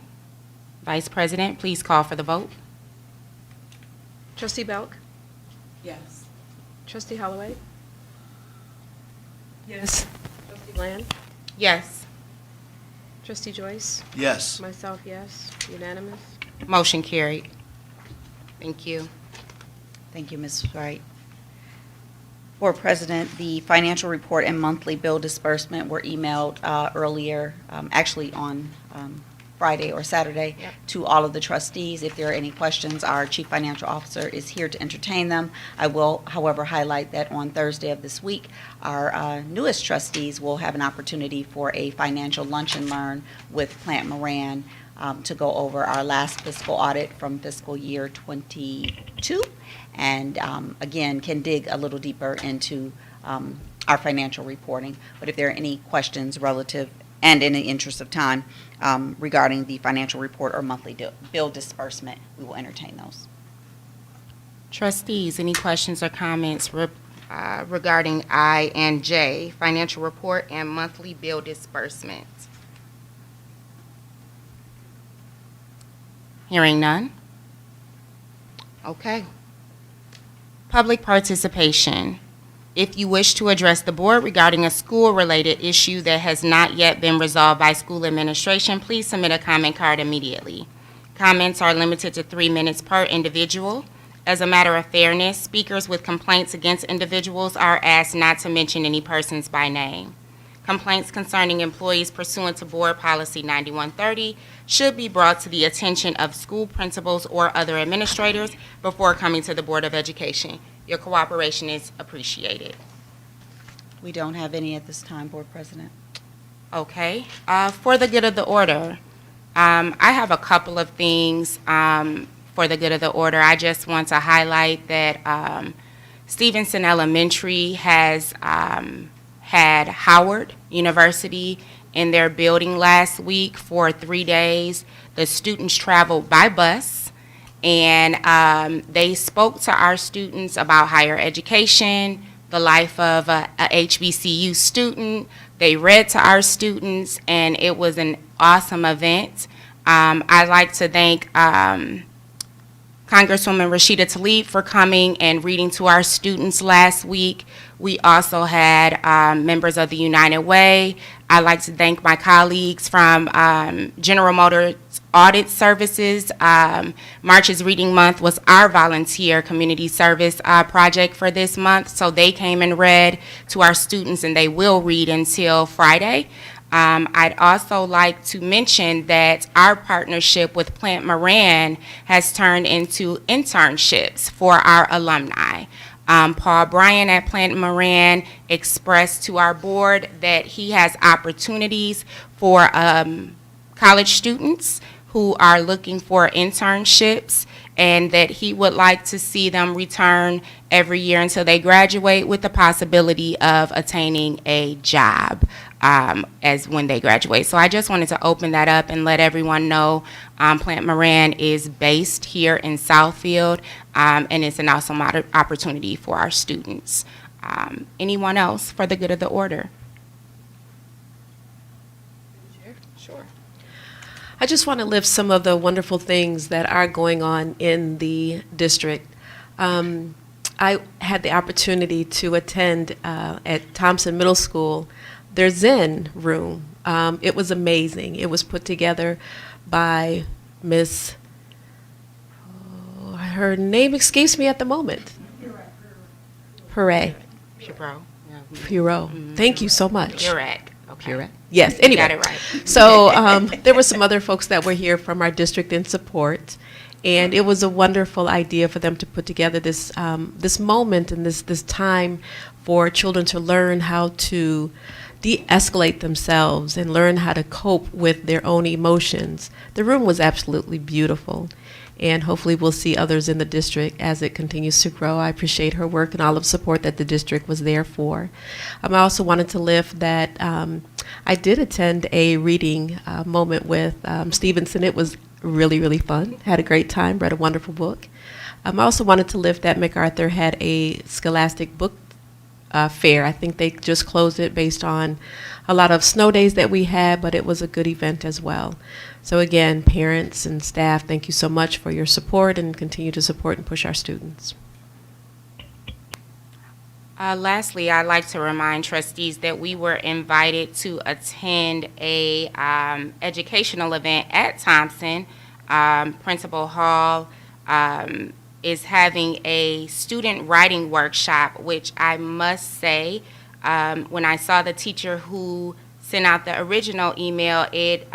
Vice President, please call for the vote. Trustee Belk? Yes. Trustee Holloway? Yes. Trustee Bland? Yes. Trustee Joyce? Yes. Myself, yes. Unanimous. Motion carried. Thank you. Thank you, Ms. Wright. Board President, the financial report and monthly bill disbursement were emailed earlier, actually on Friday or Saturday, to all of the trustees. If there are any questions, our Chief Financial Officer is here to entertain them. I will, however, highlight that on Thursday of this week, our newest trustees will have an opportunity for a financial lunch and learn with Plant Moran to go over our last fiscal audit from fiscal year 22, and again, can dig a little deeper into our financial reporting. But if there are any questions relative And in the interest of time, regarding the financial report or monthly bill disbursement, we will entertain those. Trustees, any questions or comments regarding I and J, financial report and monthly bill disbursements? Hearing none? Okay. Public participation. If you wish to address the board regarding a school-related issue that has not yet been resolved by school administration, please submit a comment card immediately. Comments are limited to 3 minutes per individual. As a matter of fairness, speakers with complaints against individuals are asked not to mention any persons by name. Complaints concerning employees pursuant to Board Policy 9130 should be brought to the attention of school principals or other administrators before coming to the Board of Education. Your cooperation is appreciated. We don't have any at this time, Board President. Okay. For the good of the order, I have a couple of things for the good of the order. I just want to highlight that Stevenson Elementary has had Howard University in their building last week for 3 days. The students traveled by bus, and they spoke to our students about higher education, the life of a HBCU student. They read to our students, and it was an awesome event. I'd like to thank Congresswoman Rashida Tlaib for coming and reading to our students last week. We also had members of the United Way. I'd like to thank my colleagues from General Motors Audit Services. March's Reading Month was our volunteer community service project for this month, so they came and read to our students, and they will read until Friday. I'd also like to mention that our partnership with Plant Moran has turned into internships for our alumni. Paul Bryan at Plant Moran expressed to our board that he has opportunities for college students who are looking for internships, and that he would like to see them return every year until they graduate, with the possibility of attaining a job as when they graduate. So I just wanted to open that up and let everyone know Plant Moran is based here in Southfield, and it's an awesome opportunity for our students. Anyone else for the good of the order? Sure. I just want to lift some of the wonderful things that are going on in the district. I had the opportunity to attend at Thompson Middle School their Zen room. It was amazing. It was put together by Miss, her name escapes me at the moment. Hooray. Puro. Thank you so much. Purek. Okay. Purek. Yes, anyway. You got it right. So there were some other folks that were here from our district in support, and it was a wonderful idea for them to put together this this moment and this time for children to learn how to de-escalate themselves and learn how to cope with their own emotions. The room was absolutely beautiful, and hopefully we'll see others in the district as it continues to grow. I appreciate her work and all of the support that the district was there for. I also wanted to lift that I did attend a reading moment with Stevenson. It was really, really fun. Had a great time, read a wonderful book. I also wanted to lift that MacArthur had a Scholastic book fair. I think they just closed it based on a lot of snow days that we had, but it was a good event as well. So again, parents and staff, thank you so much for your support, and continue to support and push our students. Lastly, I'd like to remind trustees that we were invited to attend a educational event at Thompson. Principal Hall is having a student writing workshop, which I must say, when I saw the teacher who sent out the original email, it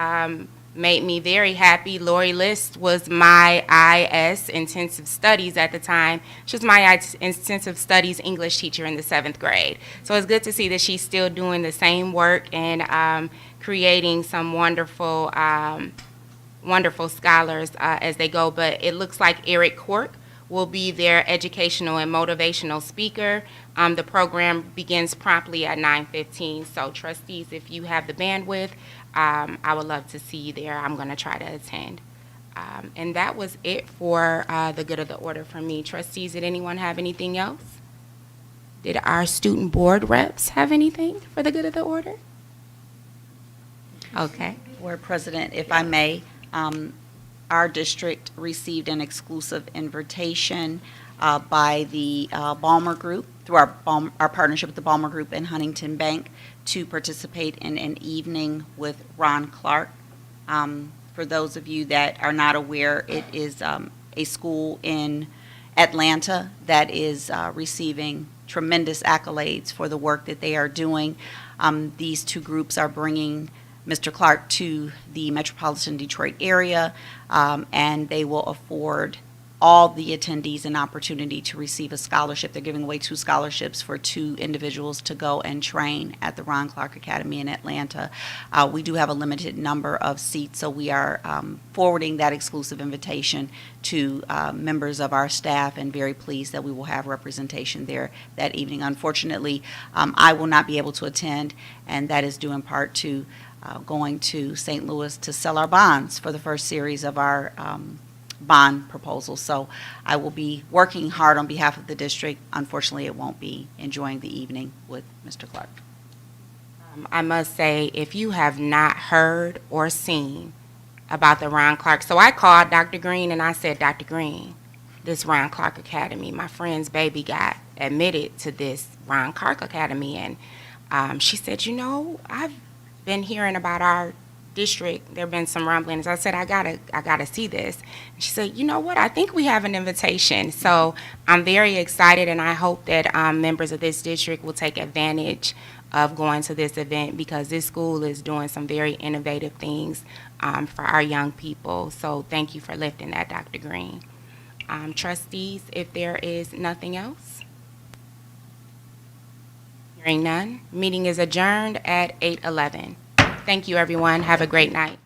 made me very happy. Lori List was my IS intensive studies at the time. She was my intensive studies English teacher in the 7th grade. So it's good to see that she's still doing the same work and creating some wonderful, wonderful scholars as they go. But it looks like Eric Cork will be their educational and motivational speaker. The program begins promptly at 9:15. So trustees, if you have the bandwidth, I would love to see you there. I'm going to try to attend. And that was it for the good of the order from me. Trustees, did anyone have anything else? Did our student board reps have anything for the good of the order? Okay. Board President, if I may, our district received an exclusive invitation by the Balmer Group, through our partnership with the Balmer Group and Huntington Bank, to participate in an evening with Ron Clark. For those of you that are not aware, it is a school in Atlanta that is receiving tremendous accolades for the work that they are doing. These two groups are bringing Mr. Clark to the metropolitan Detroit area, and they will afford all the attendees an opportunity to receive a scholarship. They're giving away 2 scholarships for 2 individuals to go and train at the Ron Clark Academy in Atlanta. We do have a limited number of seats, so we are forwarding that exclusive invitation to members of our staff, and very pleased that we will have representation there that evening. Unfortunately, I will not be able to attend, and that is due in part to going to St. Louis to sell our bonds for the first series of our bond proposal. So I will be working hard on behalf of the district. Unfortunately, it won't be enjoying the evening with Mr. Clark. I must say, if you have not heard or seen about the Ron Clark, so I called Dr. Green and I said, Dr. Green, this Ron Clark Academy, my friend's baby got admitted to this Ron Clark Academy, and she said, you know, I've been hearing about our district, there have been some rumblings. I said, I gotta see this. She said, you know what, I think we have an invitation. So I'm very excited, and I hope that members of this district will take advantage of going to this event, because this school is doing some very innovative things for our young people. So thank you for lifting that, Dr. Green. Trustees, if there is nothing else? Hearing none, meeting is adjourned at 8:11. Thank you, everyone. Have a great night.